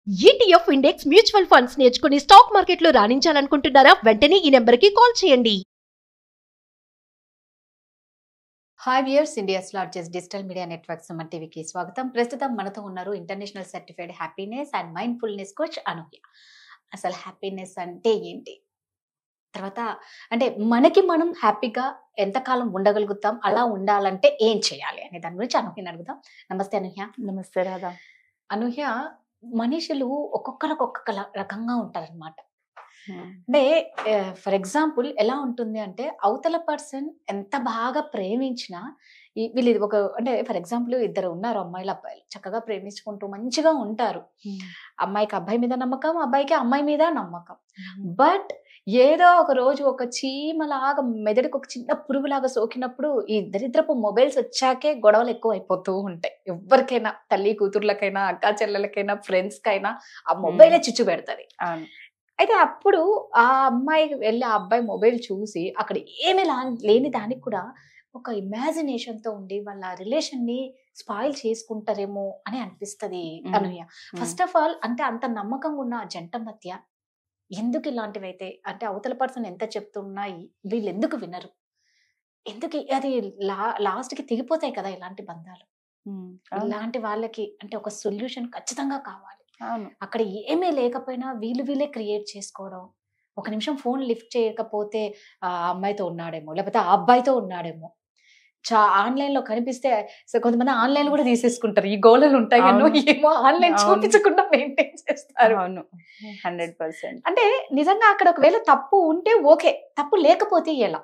ETF index mutual funds నేర్చుకుని stock మార్కెట్లో రాణించాలనుకుంటున్నారా? వెంటనే ఈ నెంబర్కి కాల్ చేయండి. Hi viewers, India's largest digital media network Suman టీవీకి స్వాగతం. ప్రస్తుతం మనతో ఉన్నారు international certified happiness and mindfulness coach Anuhya. అసలు హ్యాపీనెస్ అంటే ఏంటి, తర్వాత అంటే మనకి మనం హ్యాపీగా ఎంతకాలం ఉండగలుగుతాం, అలా ఉండాలంటే ఏం చేయాలి అనే దాని గురించి అనూహ్యని అడుగుదాం. నమస్తే అనూహ్య. నమస్తే రాధా. అనూహ్య, మనుషులు ఒక్కొక్కరికి ఒక్కొక్క రకంగా ఉంటారనమాట. అంటే ఫర్ ఎగ్జాంపుల్ ఎలా ఉంటుంది అంటే, అవతల పర్సన్ ఎంత బాగా ప్రేమించినా వీళ్ళు ఒక అంటే ఫర్ ఎగ్జాంపుల్ ఇద్దరు ఉన్నారు, అమ్మాయిలు అబ్బాయిలు చక్కగా ప్రేమించుకుంటూ మంచిగా ఉంటారు. అమ్మాయికి అబ్బాయి మీద నమ్మకం, అబ్బాయికి అమ్మాయి మీద నమ్మకం. బట్ ఏదో ఒక రోజు ఒక చీమలాగా మెదడుకు ఒక చిన్న పురుగులాగా సోకినప్పుడు ఈ దరిద్రపు మొబైల్స్ వచ్చాకే గొడవలు ఎక్కువ అయిపోతూ ఉంటాయి. ఎవరికైనా, తల్లి కూతుర్లకైనా, అక్కా చెల్లెలకైనా, ఫ్రెండ్స్ కైనా ఆ మొబైలే చిచ్చు పెడతారు. అయితే అప్పుడు ఆ అమ్మాయి వెళ్ళి ఆ అబ్బాయి మొబైల్ చూసి అక్కడ ఏమీ లేని దానికి కూడా ఒక ఇమాజినేషన్ తో ఉండి వాళ్ళ రిలేషన్ ని స్పాయిల్ చేసుకుంటారేమో అని అనిపిస్తుంది అనూహ్య. ఫస్ట్ ఆఫ్ ఆల్, అంటే అంత నమ్మకంగా ఉన్న ఆ జంట మధ్య ఎందుకు ఇలాంటివి అయితే, అంటే అవతల పర్సన్ ఎంత చెప్తున్నాయి వీళ్ళు ఎందుకు వినరు, ఎందుకు అది లాస్ట్ కి తెగిపోతాయి కదా ఇలాంటి బంధాలు. ఇలాంటి వాళ్ళకి అంటే ఒక సొల్యూషన్ ఖచ్చితంగా కావాలి. అక్కడ ఏమీ లేకపోయినా వీళ్ళే క్రియేట్ చేసుకోవడం. ఒక నిమిషం ఫోన్ లిఫ్ట్ చేయకపోతే ఆ అమ్మాయితో ఉన్నాడేమో, లేకపోతే ఆ అబ్బాయితో ఉన్నాడేమో. ఆన్లైన్ లో కనిపిస్తే కొంతమంది ఆన్లైన్ కూడా తీసేసుకుంటారు. ఈ గోళలు ఉంటాయి ఏమో ఆన్లైన్ చూపించకుండా మెయింటైన్ చేస్తారు. 100%. అంటే నిజంగా అక్కడ ఒకవేళ తప్పు ఉంటే ఓకే, తప్పు లేకపోతే ఎలా,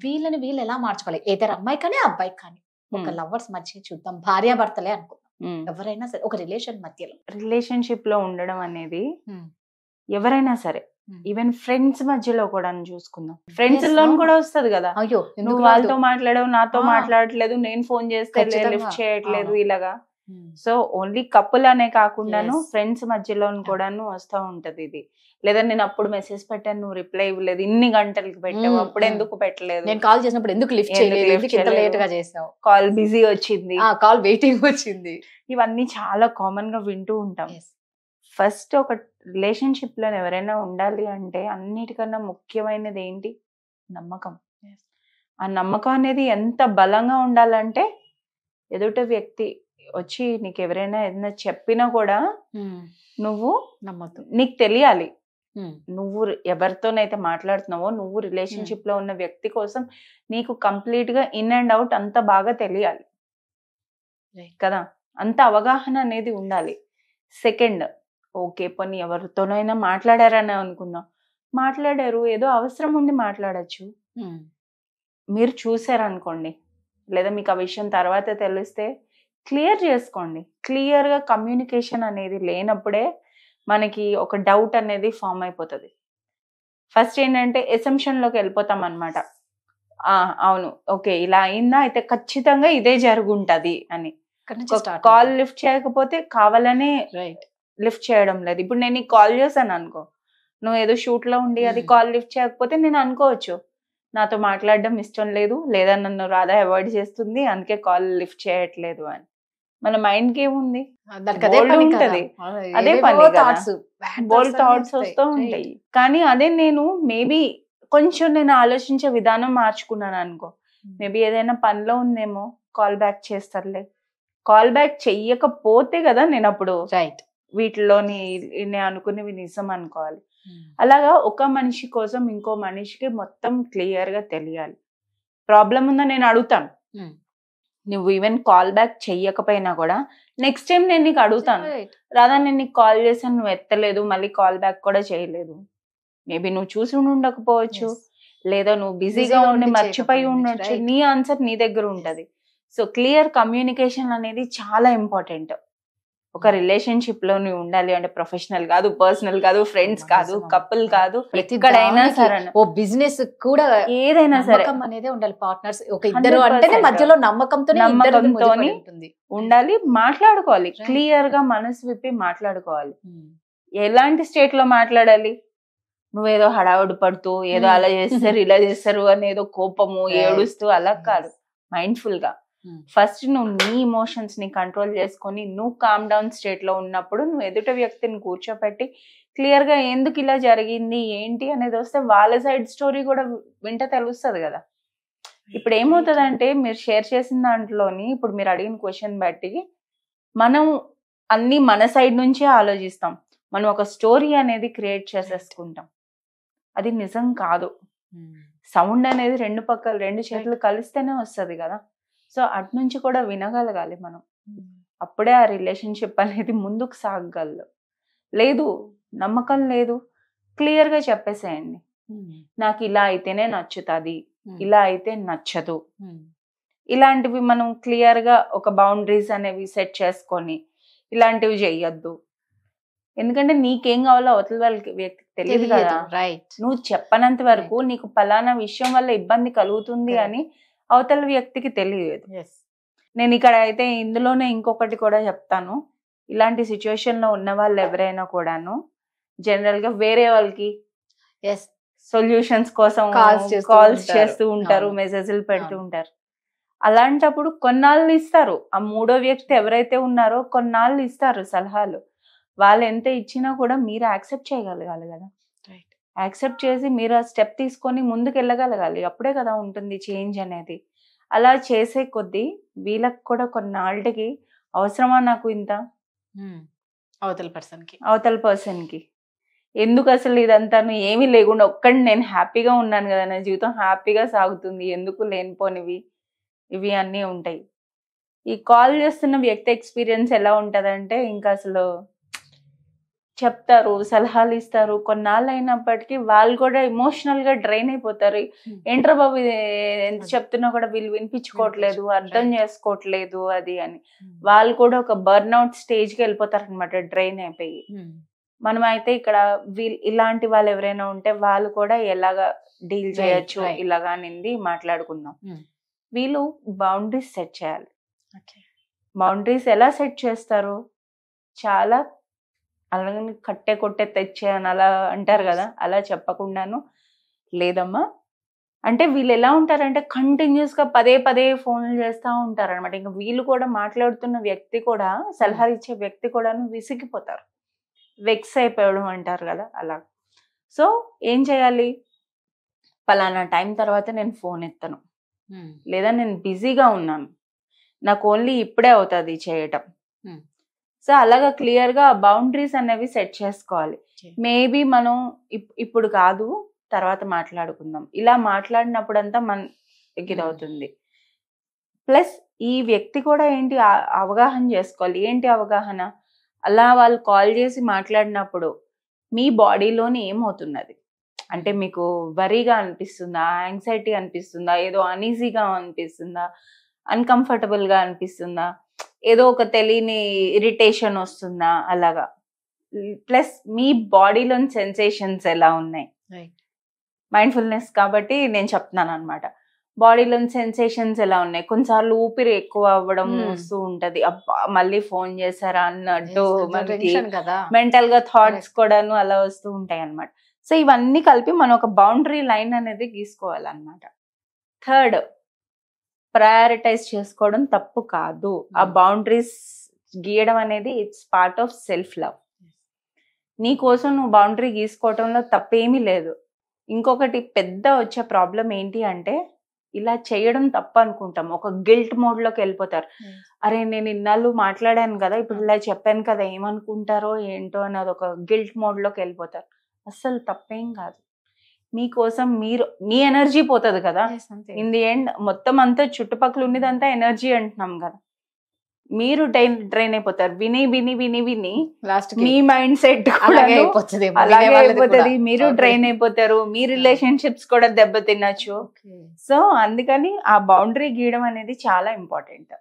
వీళ్ళు ఎలా మార్చుకోవాలి? ఏదైనా అమ్మాయి కానీ అబ్బాయి కానీ, ఒక లవర్స్ మధ్య చూద్దాం, భార్యాభర్తలే అనుకుందాం, ఎవరైనా సరే ఒక రిలేషన్షిప్ లో ఉండడం అనేది ఎవరైనా సరే, ఈవెన్ ఫ్రెండ్స్ మధ్యలో కూడా చూసుకుందాం. ఫ్రెండ్స్ లో కూడా వస్తుంది కదా, అయ్యో నువ్వు వాళ్ళతో మాట్లాడవు, నాతో మాట్లాడట్లేదు, నేను ఫోన్ చేస్తే లిఫ్ట్ చేయట్లేదు, ఇలాగా. సో ఓన్లీ కపుల్ అనే కాకుండాను ఫ్రెండ్స్ మధ్యలో కూడాను వస్తూ ఉంటది ఇది. లేదా నేను అప్పుడు మెసేజ్ పెట్టాను, నువ్వు రిప్లై ఇవ్వలేదు, ఇన్ని గంటలకు పెట్టావు, అప్పుడు ఎందుకు పెట్టలేదు, నేను కాల్ చేసినప్పుడు ఎందుకు లిఫ్ట్ చేయలేదు, లేట్ గా చేసావు, కాల్ బిజీ వచ్చింది, కాల్ వెయిటింగ్ వచ్చింది. ఇవన్నీ చాలా కామన్ గా వింటూ ఉంటాం. ఫస్ట్ ఒక రిలేషన్షిప్ లో ఎవరైనా ఉండాలి అంటే అన్నిటికన్నా ముఖ్యమైనది ఏంటి? నమ్మకం. ఆ నమ్మకం అనేది ఎంత బలంగా ఉండాలంటే, ఎదుట వ్యక్తి వచ్చి నీకు ఎవరైనా ఏదైనా చెప్పినా కూడా నువ్వు నమ్మకం, నీకు తెలియాలి నువ్వు ఎవరితోనైతే మాట్లాడుతున్నావో, నువ్వు రిలేషన్షిప్ లో ఉన్న వ్యక్తి కోసం నీకు కంప్లీట్ గా ఇన్ అండ్ అవుట్ అంత బాగా తెలియాలి కదా, అంత అవగాహన అనేది ఉండాలి. సెకండ్, ఓకే పోనీ ఎవరితోనైనా మాట్లాడారని అనుకుందాం, మాట్లాడారు, ఏదో అవసరం ఉండి మాట్లాడచ్చు, మీరు చూసారనుకోండి, లేదా మీకు ఆ విషయం తర్వాత తెలిస్తే క్లియర్ చేసుకోండి. క్లియర్గా కమ్యూనికేషన్ అనేది లేనప్పుడే మనకి ఒక డౌట్ అనేది ఫామ్ అయిపోతుంది. ఫస్ట్ ఏంటంటే ఎసంప్షన్లోకి వెళ్ళిపోతాం అనమాట. అవును, ఓకే ఇలా అయిందా, అయితే ఖచ్చితంగా ఇదే జరుగుంటది అని. కాల్ లిఫ్ట్ చేయకపోతే కావాలనే లిఫ్ట్ చేయడం లేదు. ఇప్పుడు నేను నీకు కాల్ చేశాను అనుకో, నువ్వు ఏదో షూట్ లో ఉండి అది కాల్ లిఫ్ట్ చేయకపోతే నేను అనుకోవచ్చు నాతో మాట్లాడడం ఇష్టం లేదు, లేదా నన్ను రాధా అవాయిడ్ చేస్తుంది, అందుకే కాల్ లిఫ్ట్ చేయట్లేదు అని. మన మైండ్ కి ఏముంది, ఉంటది, అదే పని, బోల్డ్ థాట్స్ వస్తూ ఉంటాయి. కానీ అదే నేను మేబీ కొంచెం నేను ఆలోచించే విధానం మార్చుకున్నాను అనుకో, మేబీ ఏదైనా పనిలో ఉందేమో, కాల్ బ్యాక్ చేస్తారులే, కాల్ బ్యాక్ చెయ్యకపోతే కదా నేను అప్పుడు రైట్ వీటిలోని నేను అనుకునేవి నిజం అనుకోవాలి. అలాగా ఒక మనిషి కోసం ఇంకో మనిషికి మొత్తం క్లియర్ గా తెలియాలి. ప్రాబ్లం ఉందా నేను అడుగుతాను, నువ్వు ఈవెన్ కాల్ బ్యాక్ చెయ్యకపోయినా కూడా నెక్స్ట్ టైం నేను నీకు అడుగుతాను, రాదా నేను నీకు కాల్ చేశాను, నువ్వు ఎత్తలేదు, మళ్ళీ కాల్ బ్యాక్ కూడా చేయలేదు, మేబీ నువ్వు చూసి ఉండకపోవచ్చు, లేదా నువ్వు బిజీగా ఉండి మర్చిపోయి ఉండొచ్చు, నీ ఆన్సర్ నీ దగ్గర ఉంటది. సో క్లియర్ కమ్యూనికేషన్ అనేది చాలా ఇంపార్టెంట్. ఒక రిలేషన్షిప్ లో నువ్వు ఉండాలి అంటే ప్రొఫెషనల్ కాదు, పర్సనల్ కాదు, ఫ్రెండ్స్ కాదు, కపుల్ కాదు, ఎక్కడైనా సరే, ఓ బిజినెస్ కూడా ఏదైనా సరే అనేది ఉండాలి. పార్ట్నర్స్ ఒక ఇద్దరు అంటే మధ్యలో నమ్మకంతో ఉండాలి, మాట్లాడుకోవాలి, క్లియర్ గా మనసు విప్పి మాట్లాడుకోవాలి. ఎలాంటి స్టేట్ లో మాట్లాడాలి? నువ్వేదో హడావుడి పడుతూ ఏదో అలా చేస్తారు ఇలా చేస్తారు అని ఏదో కోపము ఏడుస్తూ అలా కాదు, మైండ్ఫుల్ గా ఫస్ట్ నువ్వు నీ ఇమోషన్స్ ని కంట్రోల్ చేసుకొని నువ్వు కామ్ డౌన్ స్టేట్ లో ఉన్నప్పుడు నువ్వు ఎదుట వ్యక్తిని కూర్చోపెట్టి క్లియర్ గా ఎందుకు ఇలా జరిగింది ఏంటి అనేది వస్తే వాళ్ళ సైడ్ స్టోరీ కూడా వింటే తెలుస్తుంది కదా. ఇప్పుడు ఏమవుతుందంటే మీరు షేర్ చేసిన దాంట్లోని ఇప్పుడు మీరు అడిగిన క్వశ్చన్ బట్టి మనం అన్ని మన సైడ్ నుంచే ఆలోచిస్తాం, మనం ఒక స్టోరీ అనేది క్రియేట్ చేసేసుకుంటాం. అది నిజం కాదు. సౌండ్ అనేది రెండు చేతులు కలిస్తేనే వస్తుంది కదా. సో అటు నుంచి కూడా వినగలగాలి మనం, అప్పుడే ఆ రిలేషన్షిప్ అనేది ముందుకు సాగగలదు. లేదు నమ్మకం లేదు, క్లియర్ గా చెప్పేసేయండి, నాకు ఇలా అయితేనే నచ్చుతుంది, ఇలా అయితే నచ్చదు. ఇలాంటివి మనం క్లియర్ గా ఒక బౌండరీస్ అనేవి సెట్ చేసుకొని ఇలాంటివి చెయ్యొద్దు. ఎందుకంటే నీకేం కావాలో అవతల వాళ్ళకి వ్యక్తికి తెలియదు కదా. నువ్వు చెప్పనంత వరకు నీకు పలానా విషయం వల్ల ఇబ్బంది కలుగుతుంది అని అవతల వ్యక్తికి తెలియదు. నేను ఇక్కడ అయితే ఇందులోనే ఇంకొకటి కూడా చెప్తాను. ఇలాంటి సిచ్యువేషన్ లో ఉన్న వాళ్ళు ఎవరైనా కూడాను జనరల్ గా వేరే వాళ్ళకి సొల్యూషన్స్ కోసం కాల్స్ చేస్తూ ఉంటారు, మెసేజ్లు పెడుతూ ఉంటారు. అలాంటప్పుడు కొన్నాళ్ళు ఇస్తారు, ఆ మూడో వ్యక్తి ఎవరైతే ఉన్నారో కొన్నాళ్ళు ఇస్తారు సలహాలు. వాళ్ళు ఎంత ఇచ్చినా కూడా మీరు యాక్సెప్ట్ చేయగలగాలి కదా. యాక్సెప్ట్ చేసి మీరు ఆ స్టెప్ తీసుకొని ముందుకు వెళ్ళగలగాలి, అప్పుడే కదా ఉంటుంది చేంజ్ అనేది. అలా చేసే కొద్దీ వీళ్ళకి కూడా కొన్నాళ్ళకి అవసరమా నాకు ఇంత అవతల పర్సన్ కి ఎందుకు అసలు ఇదంతా ఏమీ లేకుండా ఒక్కడిని నేను హ్యాపీగా ఉన్నాను కదా, నా జీవితం హ్యాపీగా సాగుతుంది, ఎందుకు లేనిపోనివి ఇవి అన్నీ ఉంటాయి. ఈ కాల్ చేస్తున్న వ్యక్తి ఎక్స్పీరియన్స్ ఎలా ఉంటదంటే ఇంకా అసలు చెప్తారు, సలహాలు ఇస్తారు, కొన్నాళ్ళు అయినప్పటికీ వాళ్ళు కూడా ఎమోషనల్ గా డ్రైన్ అయిపోతారు. ఏంట్రా బాబు ఎంత చెప్తున్నా కూడా వీళ్ళు వినిపించుకోవట్లేదు, అర్థం చేసుకోవట్లేదు అది అని వాళ్ళు కూడా ఒక బర్న్అవుట్ స్టేజ్ కి వెళ్ళిపోతారు అనమాట, డ్రైన్ అయిపోయి. మనం అయితే ఇక్కడ ఇలాంటి వాళ్ళు ఎవరైనా ఉంటే వాళ్ళు కూడా ఎలాగా డీల్ చేయొచ్చు ఇలాగా నింది మాట్లాడుకుందాం. వీళ్ళు బౌండరీస్ సెట్ చేయాలి. బౌండరీస్ ఎలా సెట్ చేస్తారు? చాలా అలాగే కట్టే కొట్టే తెచ్చే అని అలా అంటారు కదా, అలా చెప్పకుండాను లేదమ్మా అంటే వీళ్ళు ఎలా ఉంటారంటే కంటిన్యూస్ గా పదే పదే ఫోన్లు చేస్తూ ఉంటారు అనమాట. ఇంకా వీళ్ళు కూడా మాట్లాడుతున్న వ్యక్తి కూడా సలహాలు ఇచ్చే వ్యక్తి కూడాను విసిగిపోతారు, వెక్స్ అయిపోవడం అంటారు కదా అలా. సో ఏం చేయాలి? పలానా టైం తర్వాత నేను ఫోన్ ఎత్తను, లేదా నేను బిజీగా ఉన్నాను, నాకు ఓన్లీ ఇప్పుడే అవుతుంది చేయటం. సో అలాగా క్లియర్ గా బౌండరీస్ అనేవి సెట్ చేసుకోవాలి. మేబీ మనం ఇప్పుడు కాదు తర్వాత మాట్లాడుకుందాం, ఇలా మాట్లాడినప్పుడంతా మన ఇదవుతుంది. ప్లస్ ఈ వ్యక్తి కూడా ఏంటి అవగాహన చేసుకోవాలి. ఏంటి అవగాహన? అలా వాళ్ళు కాల్ చేసి మాట్లాడినప్పుడు మీ బాడీలోని ఏమవుతున్నది అంటే మీకు వరీగా అనిపిస్తుందా, యాంగ్జైటీ అనిపిస్తుందా, ఏదో అనీజీగా అనిపిస్తుందా, అన్కంఫర్టబుల్ గా అనిపిస్తుందా, ఏదో ఒక తెలియని ఇరిటేషన్ వస్తుందా అలాగా. ప్లస్ మీ బాడీలోని సెన్సేషన్స్ ఎలా ఉన్నాయి, మైండ్ఫుల్నెస్ కాబట్టి నేను చెప్తున్నాను అనమాట. బాడీలోని సెన్సేషన్స్ ఎలా ఉన్నాయి? కొన్నిసార్లు ఊపిరి ఎక్కువ అవ్వడం వస్తూ ఉంటది, అబ్బా మళ్ళీ ఫోన్ చేశారా అన్నట్టు మనకి మెంటల్ గా థాట్స్ కూడాను అలా వస్తూ ఉంటాయి అనమాట. సో ఇవన్నీ కలిపి మనం ఒక బౌండరీ లైన్ అనేది గీసుకోవాలన్నమాట. థర్డ్, ప్రయారిటైజ్ చేసుకోవడం తప్పు కాదు. ఆ బౌండరీస్ గీయడం అనేది it's part of self love. నీ కోసం నువ్వు బౌండరీ గీసుకోవడంలో తప్పేమీ లేదు. ఇంకొకటి పెద్ద వచ్చే ప్రాబ్లం ఏంటి అంటే ఇలా చేయడం తప్పు అనుకుంటాం, ఒక గిల్ట్ మోడ్ లోకి వెళ్ళిపోతారు. అరే నేను ఇన్నాళ్ళు మాట్లాడాను కదా, ఇప్పుడు ఇలా చెప్పాను కదా, ఏమనుకుంటారో ఏంటో అని అదొక గిల్ట్ మోడ్ లోకి వెళ్ళిపోతారు. అస్సలు తప్పేం కాదు. మీకోసం మీరు మీ ఎనర్జీ పోతుంది కదా, ఇన్ ది ఎండ్ మొత్తం అంతా చుట్టుపక్కల ఉన్నదంతా ఎనర్జీ అంటున్నాం కదా, మీరు డ్రైన్ అయిపోతారు. విని విని విని విని మీ మైండ్ సెట్ అలాగే అయిపోతుంది, మీరు డ్రైన్ అయిపోతారు, మీ రిలేషన్షిప్స్ కూడా దెబ్బతినచ్చు. సో అందుకని ఆ బౌండరీ గీయడం అనేది చాలా ఇంపార్టెంట్.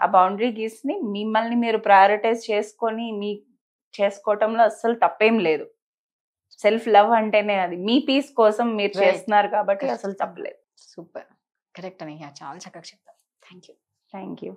ఆ బౌండరీ గీసి మిమ్మల్ని మీరు ప్రయారిటైజ్ చేసుకొని మీ చేసుకోవటంలో అస్సలు తప్పేం లేదు. సెల్ఫ్ లవ్ అంటేనే అది, మీ పీస్ కోసం మీరు చేస్తున్నారు కాబట్టి అసలు తప్పలేదు. సూపర్, కరెక్ట్ అని చాలా చక్కగా చెప్తారు. Thank you.